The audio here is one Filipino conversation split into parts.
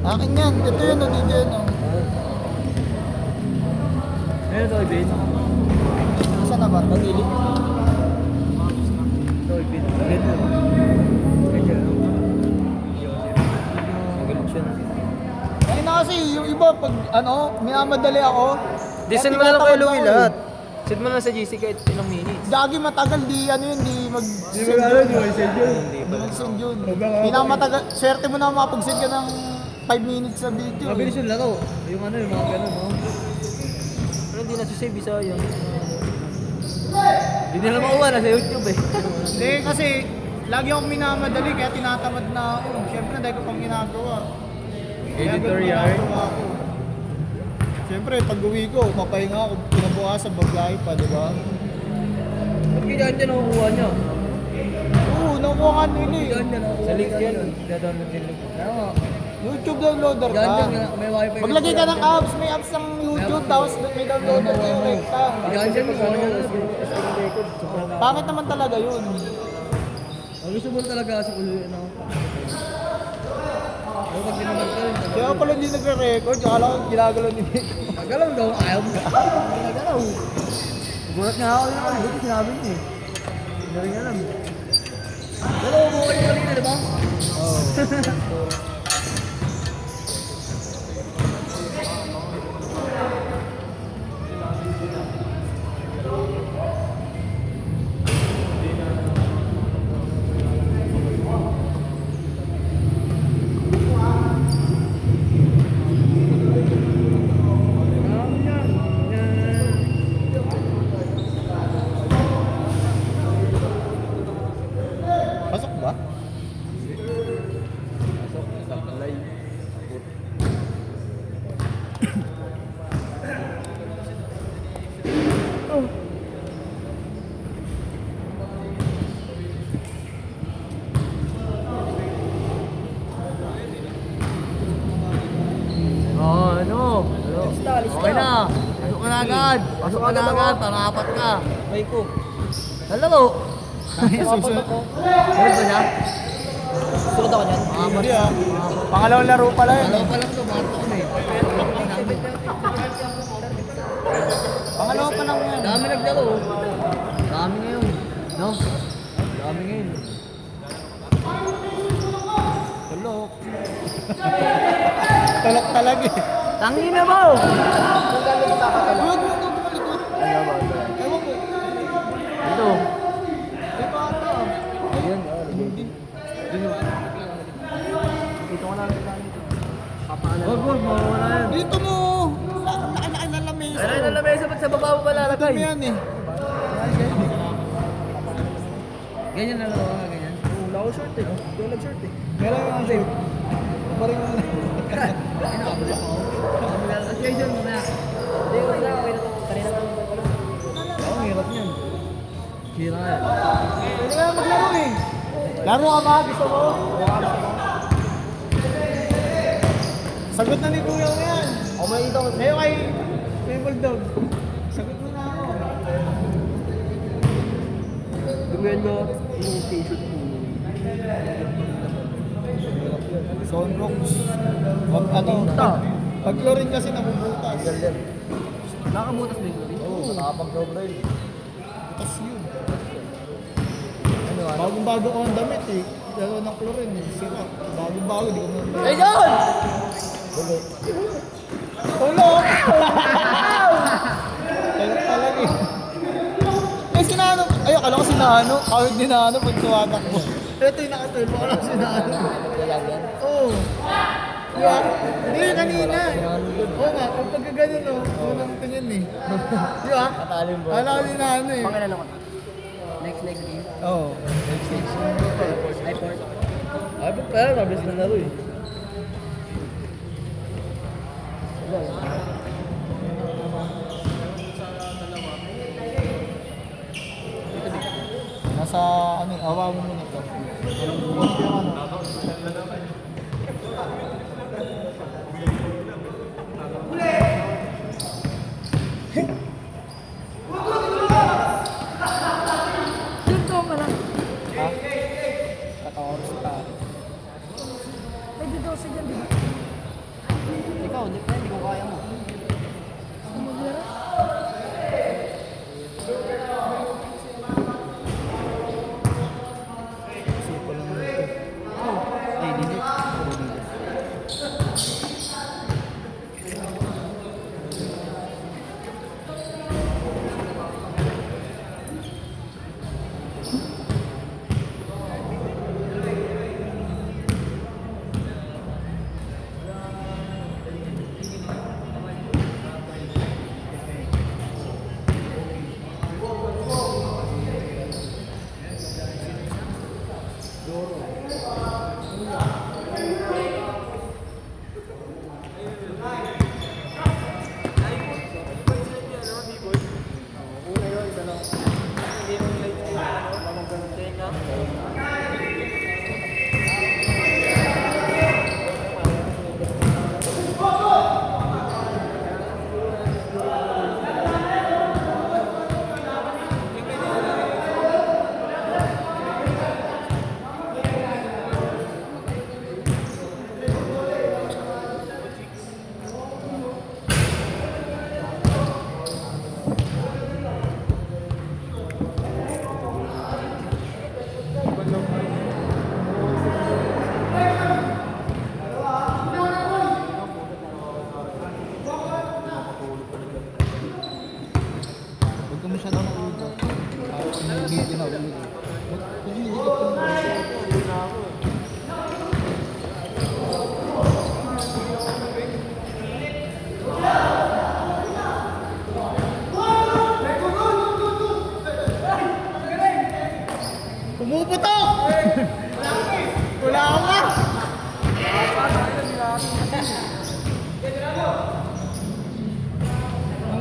Akin yan. Ito yun, video yun. Ayun, ito, Ibin. Saan na ba? Pag-ilig? Ito, Ibin. Ibin. Medyo, nagalit siya. Ay na kasi, yung iba, pag minamadali ako. Di send mo na lang kay Louie lahat. Send mo na lang sa GC kahit ilang minutes. Gagi matagal, di Di ba gano'n, di ba i-send yun? mag-send yun. Pinakamatagal, swerte mo na mapag-send ka ng 5 minutes sa video. Mabilis yung laro. Yung ano, yung mga gano'n, no? Pero hindi na save isa yun. Hindi nila makuha na sa YouTube eh. Hindi, kasi lagi akong minamadali, kaya tinatamad na ako. Siyempre, dahil ko pang ginagawa. Editorial. Siyempre, pag uwi ko, mapahinga ako, pinabukasan, bagay pa, di ba? Ba't kaya dyan nakukuha niya? Oo, nakuha nga nila eh. Dyan nakukuha. Sa link yan, download yung link. Tama. YouTube downloader ka. Dyan, may wifi. Maglagay ka ng apps, may apps ng YouTube, tapos may downloader kayo, rekta. Dyan, makuha niya. Bakit naman talaga yun? Ang gusto mo talaga kasi ulit, ano? Pero pag ginamal ka rin, Kaya pala hindi nagre-record, akala ko ginagalaw ni Nick. nagalaw daw, ayaw mo. Nagalaw. Gulat nga ako naman, buti sinabi niya eh. Hindi rin alam. Pero okay yung kanina, di ba? Oo. Pasok ba? Oo, ano? Okay na. Pasok ka na agad. Pasok ka na agad, pangapat ka. May ko. Hello. Susunod. Meron ba siya? Sulat ako niyan. Hindi ah. Pangalawang laro pala yun. Dalawa pa lang ito, mga ito kami. Pangalawa pa lang yan. Dami naglaro. Dami ngayon. No? Dami ngayon. Tulok. Tulok talaga eh. Tangin na mo! Huwag mo ito tumalikot. Ewan ko. Dito. Di ba ito? Ayan. Dito ko na lang dito. Wag, mawawala yan. Dito mo. Laki-laki na lamesa. Ay, nalamesa ba't sa baba mo malalagay? Dito mo yan eh. Ganyan na lang ako, ganyan. Wala ko short eh. Hindi ko nag-short eh. Meron yung shape. Paring mo na. Association mo na. Hindi ko na okay na to. Kanina lang ako pala. Oo, ang hirap niyan. Hira nga. Pwede ka maglaro eh. Laro ka ba? Gusto mo? Sagot na ni Kuya mo yan. Ako may ito. Ngayon kay Bulldog. Sagot mo na ako. Duelo. Yung t-shirt ko. Sunrocks. Wag pag chlorine kasi nabubutas. Nakabutas ba yung Oo, nakapag-dobra yun. butas yun. Bagong-bago ko ang damit eh. Dalawa ng chlorine eh. Sira. Bagong-bago, di ko naman. Hey, John! Tulog! Tulog talaga eh. Eh, sinano. Ay, akala ko sinano. Kawit ni Nano pag tuwatak mo. Ito yung nakatulpo. Akala ko sinano. Oo. Diba? Hindi, kanina. Oo nga, kung pagkaganon o. Unang tingin eh. Diba? Katalim bro. Akala ko sinano eh. Pangilala ko. Next game. Oo. iPort. Ay, ba't pala? Mabilis na laro eh. Nasa, ano, awa mo muna ito. Huwag yung ano. Dito ka lang. Ha? 14 pa. May dito sa dyan, di ba?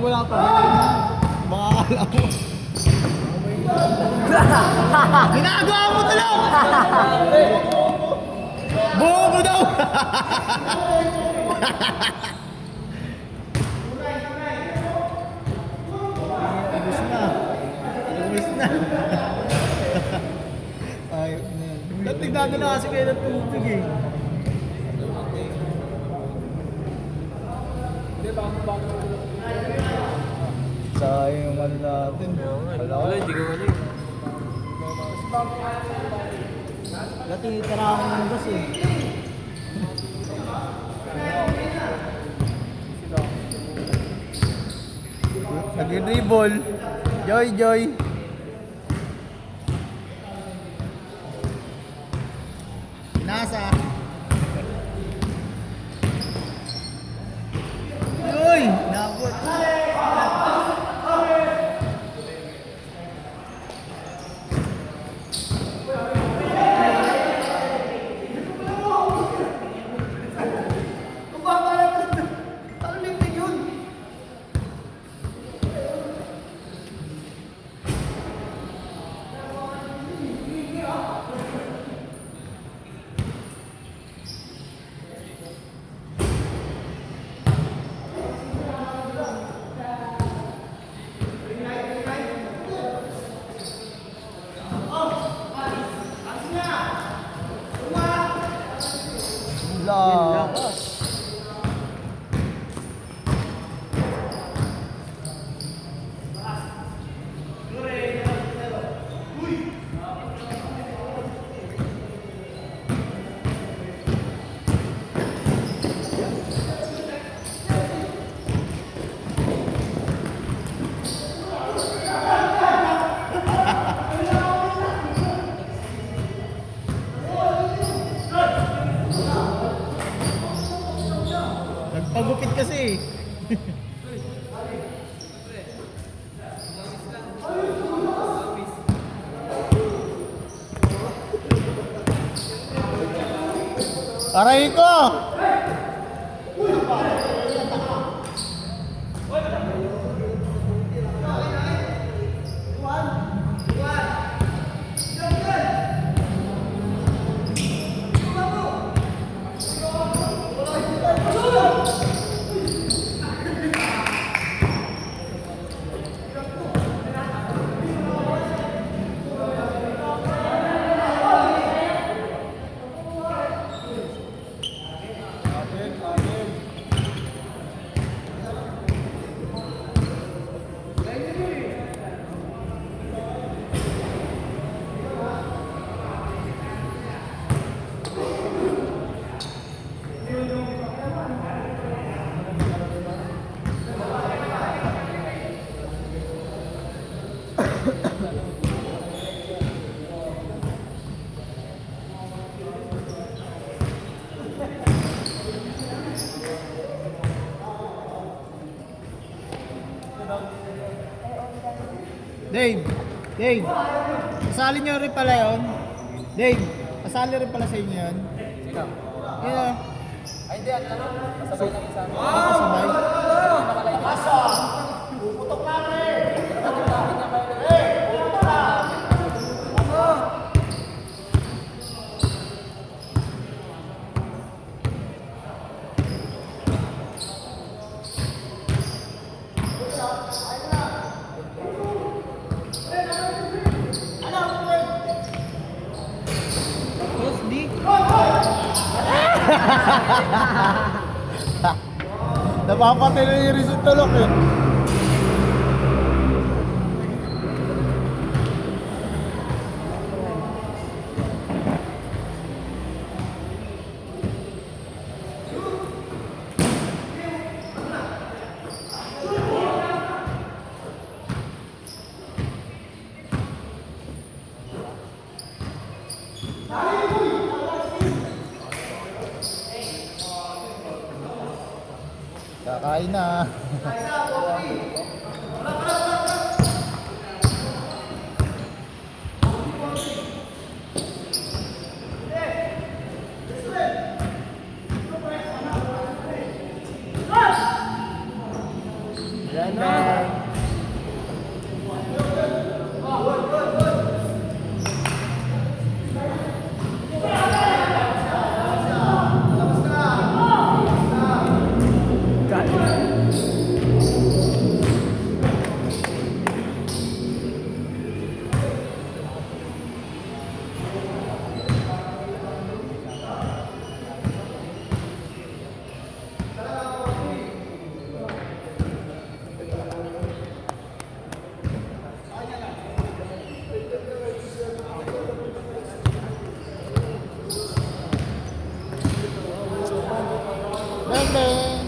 wala pa. Baka akala mo. Ginagawa mo to lang! Bobo daw! Ubus na. Ubus na. Ayok na yan. Natigdado na kasi kayo ng tubig eh. Sayang yung ano natin. Wala, hindi ko ano eh. Dati tarahan ng gas eh. Nag-dribble. Joy, Joy. Nasa. Joy! Nabot. Lakas. Nagpagupit kasi. Aray ko! Dave, Dave, kasali nyo rin pala yun. Dave, kasali rin pala sa inyo yun. Sino? Yeah. Ay, hindi. Ano? Kasabay lang isa. Kasabay. Napapatilo yung result tulok eh. Kakain na. Yan na. Bang, bang.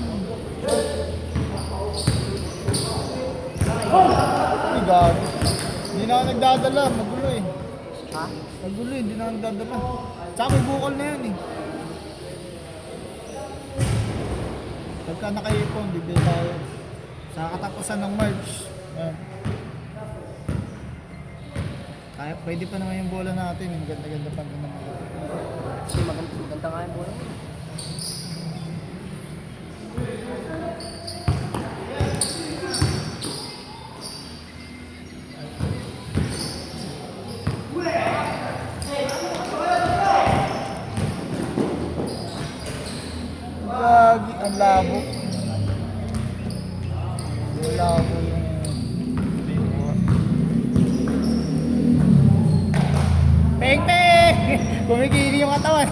Ay, gago. Hindi na ako nagdadala. Magulo eh. Ha? Magulo eh. Hindi na ako nagdadala. Tsaka may bukol na yan eh. Pagka nakaipon, bibili tayo. Sa katapusan ng March. Yan. Kaya pwede pa naman yung bola natin. Yung ganda-ganda pa naman. Kasi maganda nga yung bola. Gagi, ang labo. Ang labo yung... Peng-peng! Kumikili yung katawan.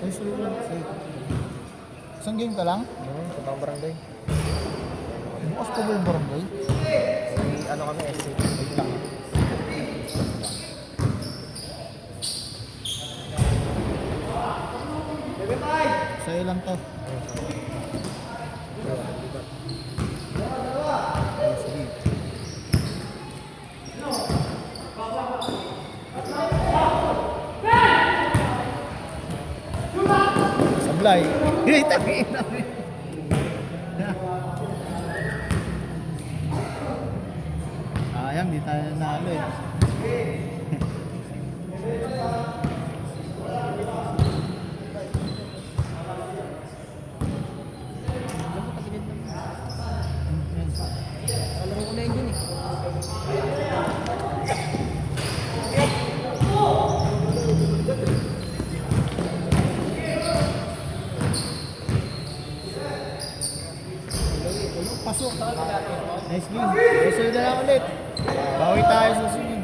Ay, sulit. Isang game ka lang? Sa bang barangay. Bukas pa ba yung barangay? May ano kami, SC. Wait lang. Sa'yo lang to. Sige. Sablay. Hey, tangin na. Sayang, di tayo nanalo eh. Alam mo ko na yun dun eh. Pasok. Nice game. Susunod na lang ulit. Bawi tayo sa susunod.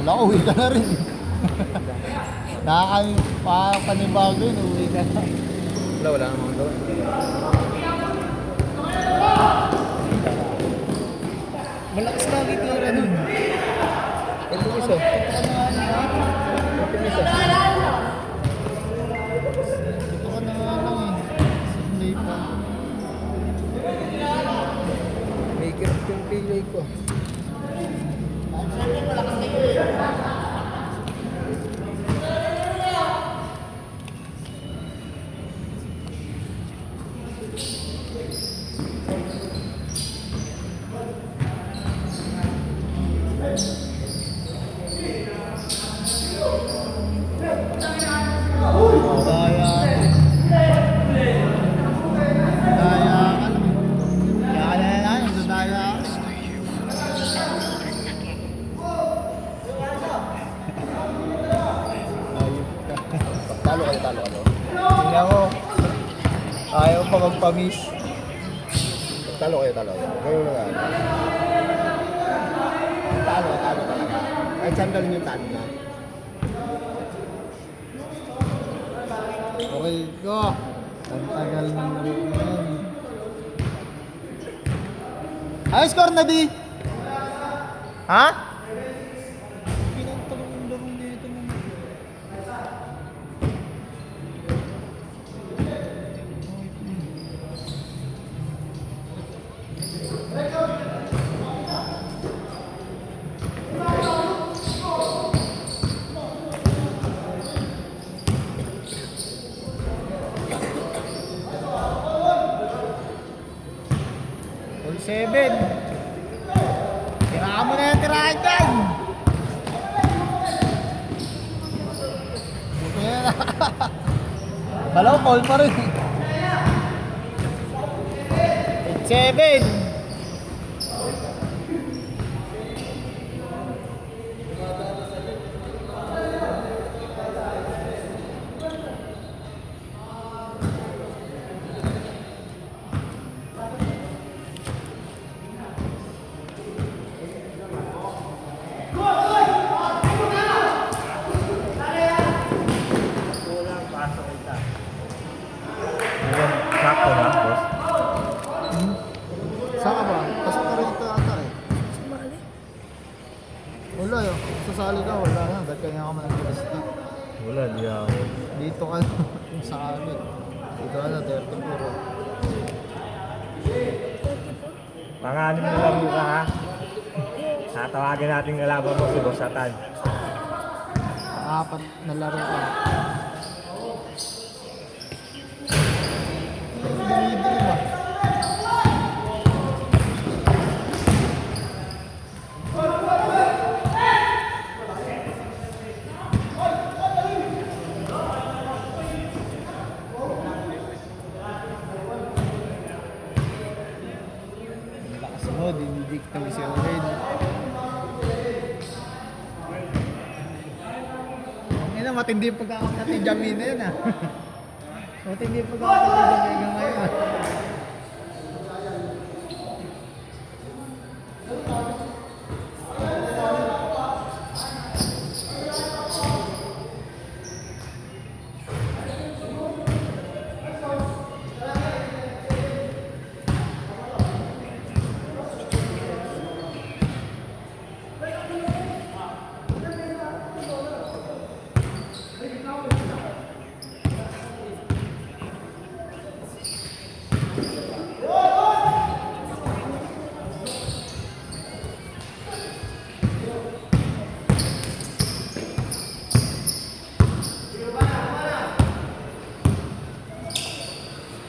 Wala, uwi ka na rin. Nakakapanibago yun, uwi ka na. Wala namang gawin. Malakas na ang itira nun. Kompromiso. Kompromiso. Ito ka na nga lang eh. Hindi pa. May kirap yung pilay ko. Daya. Daya ka lang. Kaya na yan, dadaya ka. Talo kayo, talo kayo. Tingnan mo. Ayaw pa magpa-miss. Talo kayo, talo kayo. Kayo na nga. Talo talaga. Ay, sandal yung talo na. Okay, go. Ang tagal ng laro na yan. Ay, score na, di! Ha? Pinantagal ng laro nito mo. All 7. Tirahan mo na yung tirahan dyan. Ayan na. Balaw, call pa rin. 8-7. Sakto na, boss. Saan ka ba? Pasok ka rin ito ata eh. Sumali. Wala yun. Sasali ka, wala na. Dahil kanya ka man nag-lista. Wala, di ako. Dito ka yung sa amin. Dito ka na, 34. Pangalan mo lang ka, ha? Tatawagin natin kalaban mo si Boss Atan. Apat na laro ka. Dumidilim ah. Lakas mo, dinidikta mo si Owen. Ang matindi yung pagkakakati Jamin na yun ah. Matindi yung pagkakakati Jamin hanggang ngayon ah.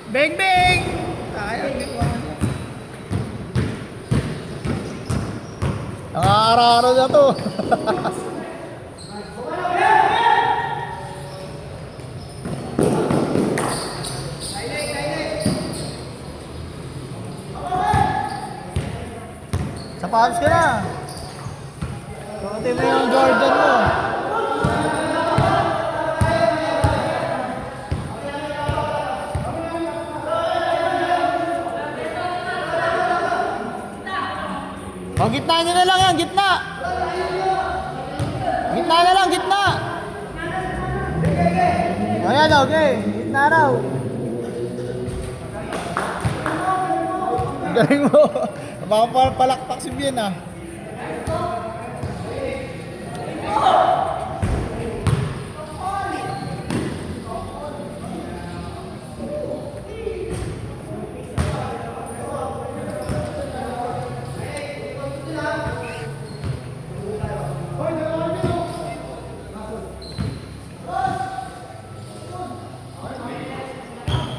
Bang bang! Ayaw, hindi ko ano. Nangararo na to. Sa palms ka na. Sukatin mo yung Jordan mo. O, gitna nyo na lang yan, gitna! Gitna na lang, gitna! O yan, okay. Gitna raw. Galing mo. Baka palakpak si Bien ah.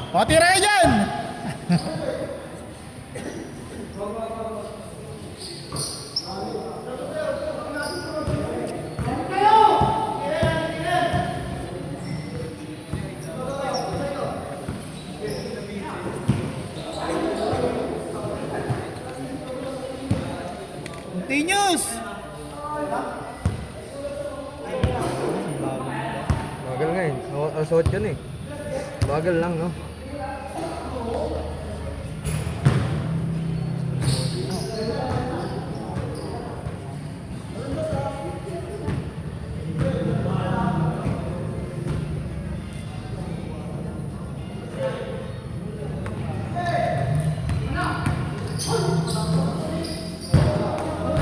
O, tira kayo dyan! Continuous! Bagal nga eh. Suot yun eh. Bagal lang, no?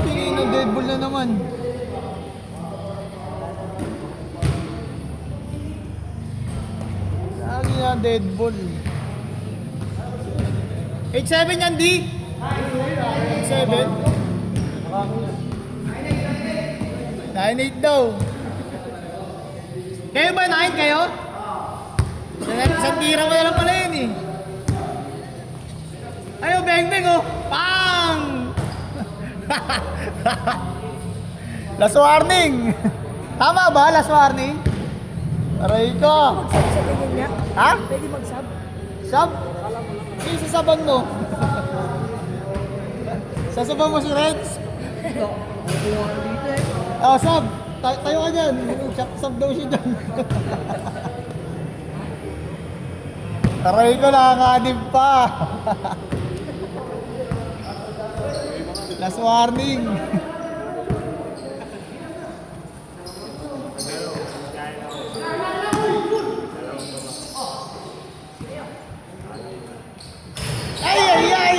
Tingin na dead ball na naman. Lagi na dead ball. 8-7 yan, D! 8-7? 9-8 daw. Kayo ba 9 kayo? Isang tira mo na lang pala yun eh. Ayaw, beng beng oh! Pang! Last warning! Tama ba? Last warning? Aray ko! Sabi sa tingin niya, Ha? pwede mag-sub. Sab? Sige, sasaban mo. Sasaban mo si Rex? Oh, sab! Tayo ka dyan. Sab daw siya dyan. Aray ko, nakakadib pa. Last warning. Ay, ay, ay!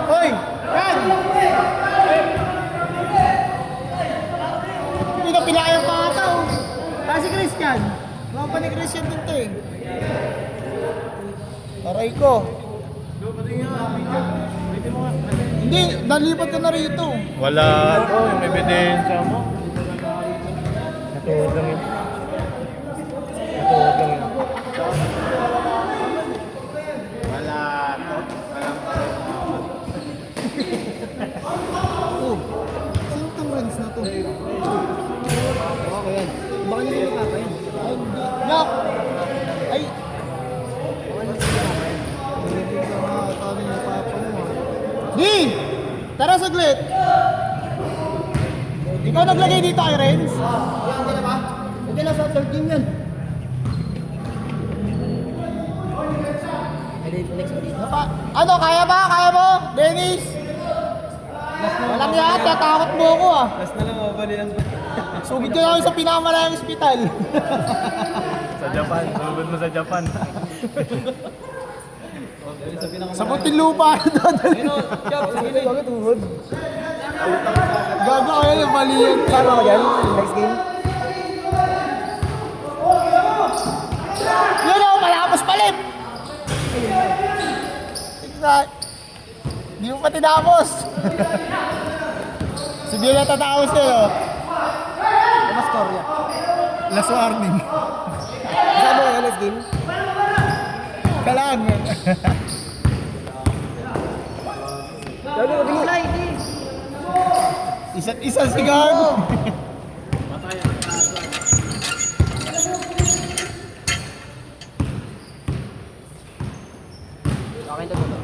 Hoy! Yan! Hindi na pinakayang pa ata oh. Si Christian. Mga pa ni Christian din to eh. Aray ko. Hindi, nalipat ka na rito. Wala to, yung ebidensya mo. Natuwag lang yun. Natuwag lang yun. Wala to. Oh, ano itong runs na to? Okay yan. Baka nyo yung papa yan. Ay, hindi. Lock! Ay! Baka nyo yung papa yan. Hindi ka makakatawa yung papa mo. Di! Tara saglit! Ikaw naglagay dito kay Renz? Hindi na ba? Hindi na sa third game yan. Ano, kaya ba? Kaya mo? Dennis? Walang yan, tatakot mo ako ah. Last na lang, mabali lang. Sugid ko lang sa pinakamalayang ospital. Sa Japan, tulad mo sa Japan. Sa Muntinlupa. Gago kayo yung mali yan. Paano ka dyan? Next game? Yun o, malapos palit. Tignan. Di mo pa tinapos. Si Biela tatapos kayo. Ano score niya? Last warning. Kasama ka next game? Kalang. Lalo, tingulay! Isa't isa si Gago. Okay to to.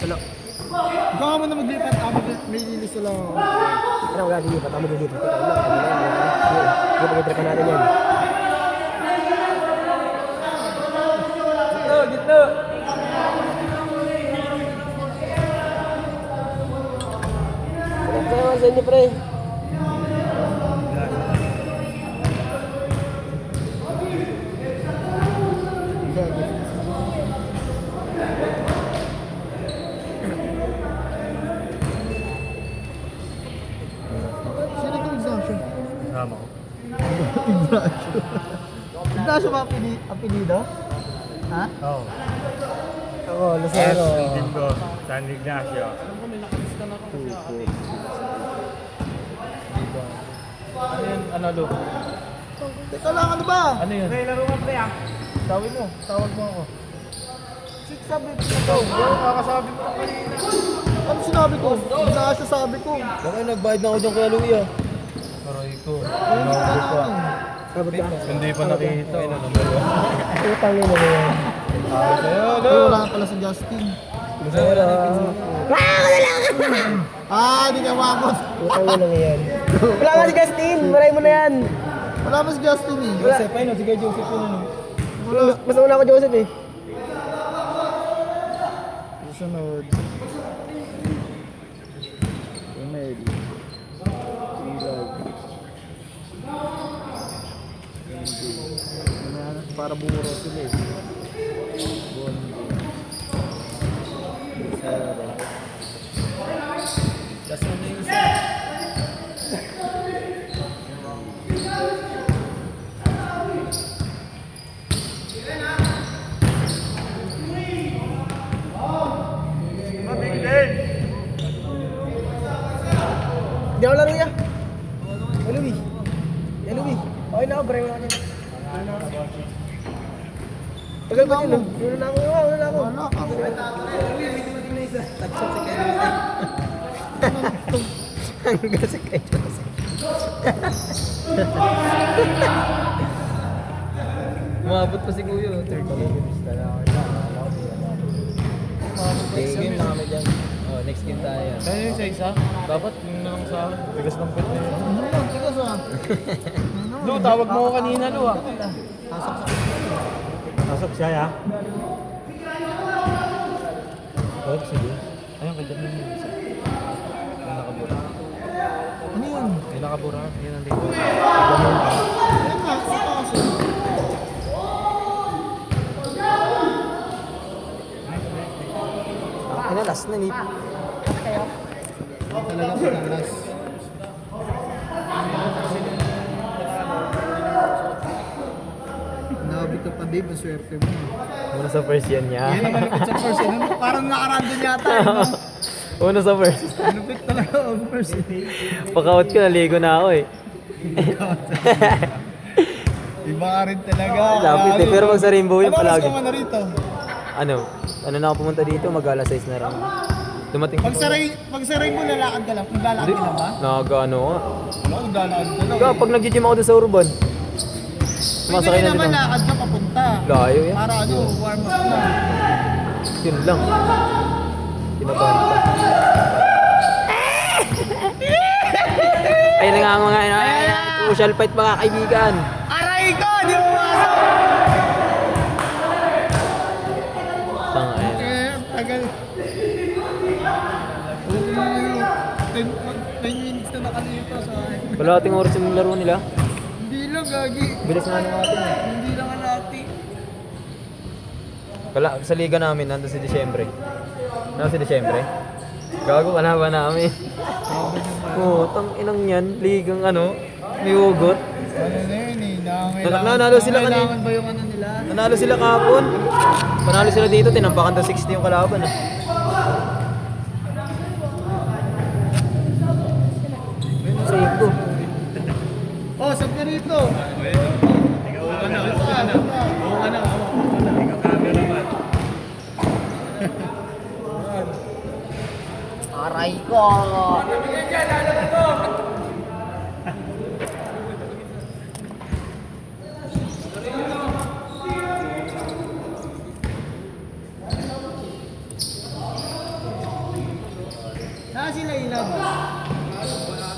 Tulo. Ikaw nga mo na maglipat. Ako may lilista lang ako. Ano ang gagawin pa? Tama dito. Ikaw lang. Hindi pag-itripan natin yan. Gitno! Gitno! Sarap ka naman sa inyo, pre. Sino itong Ignacio? Kasama ko. Ignacio. Ignacio ba apelido? Ha? Oo. Ako, Lucero. Team ko, San Ignacio. Ano yun? Ano, Lu? Teka lang, ano ba? Ano yun? Okay, laro nga pre ah. Tawag mo. Tawag mo ako. Six sabi ko na to. Kakasabi mo kanina. Ano sinabi ko? Ignacio sabi ko. Baka nagbayad na ako dyan kaya Louie ah. Aray ko. Ayun Ano na ko lang. Sabot ka. Hindi pa nakita. Ano number 1? Utang yun na yan. Sa'yo, Ay, Lu. wala pala si Justin. Lucero. Di ka mabot. Utang yun na yan. Wala nga si Justin. Maray mo na yan. Wala pa si Justin eh. Joseph, ayun o. Sige, Joseph yun ano. Mas una ko Joseph eh. Sunod. Email. Ilag. Para bumuro sila eh. Bondi. Sara. Last na yung isa. laro niya. Louie. Louie. Okay na ako, break na ako. Tagal pa yun. Una na ako. Wala ka. Tagsok si Kenny. Hanggang si Kenny. Umabot pa si Kuya. Third game na kami dyan. Oh, next game tayo. Kaya yung sa isa? Dapat yung na lang sa akin. Bigas ng pet na yun. Tigas ah. Lu, tawag mo ko kanina, Lu ah. Pasok siya, ya? Oh, sige. Ayun, kaya dyan yung isa. Yung nakabura. Ano yun? Yung nakabura. Yun ang dito. Ayun nga, sa kaso. Ano, last na ni. Talaga pinalas. Nabi ka pa, Dave. Ang swerte mo. Muna sa first yan niya. Yan naman lupit sa first. Parang nakarandon yata. Una sa first. Lupit talaga ang first. Pag-out ko, naligo na ako eh. Iba ka rin talaga. Lapit eh, pero pag sa Rainbow yun Ano oras palagi. ka man na rito? Ano na ako pumunta dito, mag-alas 6 na rin. Dumating Pag saray mo, lalakad ka lang. Naglalakad ka lang ba? Nag-ano nga. Wala, naglalakad ka lang. Pag nag-gym ako doon sa Urban. Pwede rin naman lakad ka papunta. Layo yan. Para ano, warm up na. Yun lang. Kinabahan pa. Ay, mga social fight mga kaibigan. Aray ko! Di mo masok! Tanga eh. Tagal. 10 minutes na nakalipas sa akin. Kalahating oras yung laro nila. Hindi lang, gagi. Bilis nga natin eh. Hindi lang alati. Sa liga namin, nandun si Disyembre. Nandun si Disyembre? Gago ka na ba namin? Oo, tang inang yan. Ligang ano, may ugot. Ano na yun eh, Nanalo sila kanina. Kailangan ba yung ano nila? Nanalo sila kahapon. Panalo sila dito, tinampakan daw 60 yung kalaban ah. Ayun, sa ko. Oh, sab na rito. Aray ko! Saan sila ilan?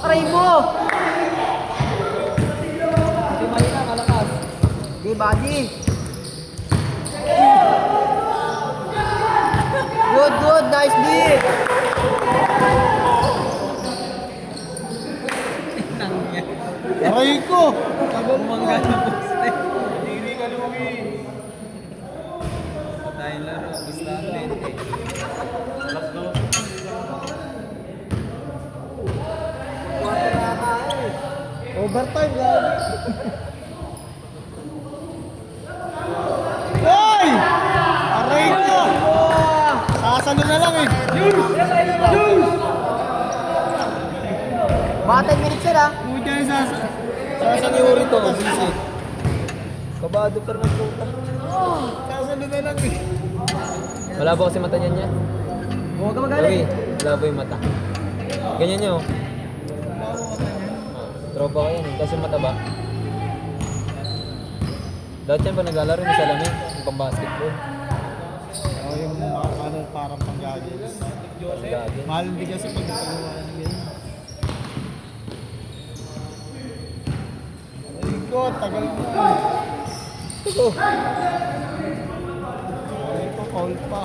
Aray mo! Di mali na, malakas. Di body. Good, nice D. Aray ko! Umangga na poste. Hindi ka lugi. Patayin laro, basta ang Let's go. Overtime, grabe. Hoy! Aray ko! Sasalo na lang eh. Mga 10 minutes yun ah. Puta yung sasalo. Saan ni Uri to? Sisi. Kabado pa rin puta. Sasalo na lang eh. Wala ba kasi mata niyan niya? Huwag ka magaling. Wala ba yung mata? Ganyan niyo. Tropa ko yan eh. Kasi mata ba? Dahil yan pa naglalaro yung salamin. Yung pang-basketball. Oh, yung ano, parang pang-goggles. Pang-gagi. Mahal din kasi pag nagpagawa ng ganyan. Aray ko, tagal na. Ito. Aray ko, foul pa.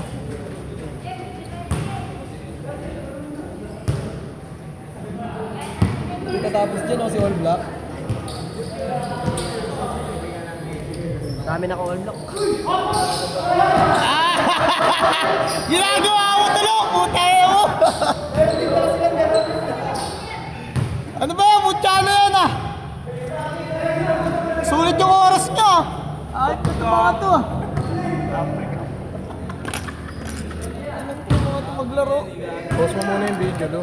Katapos dyan si All Black. Dami na all block. Ginagawa mo tulog! Puta mo! Ano ba? Mutya na yan ah! Sulit yung oras niya! Ay, ito mga to ah! Alam ko mga to maglaro. Pause mo muna yung video, Lo.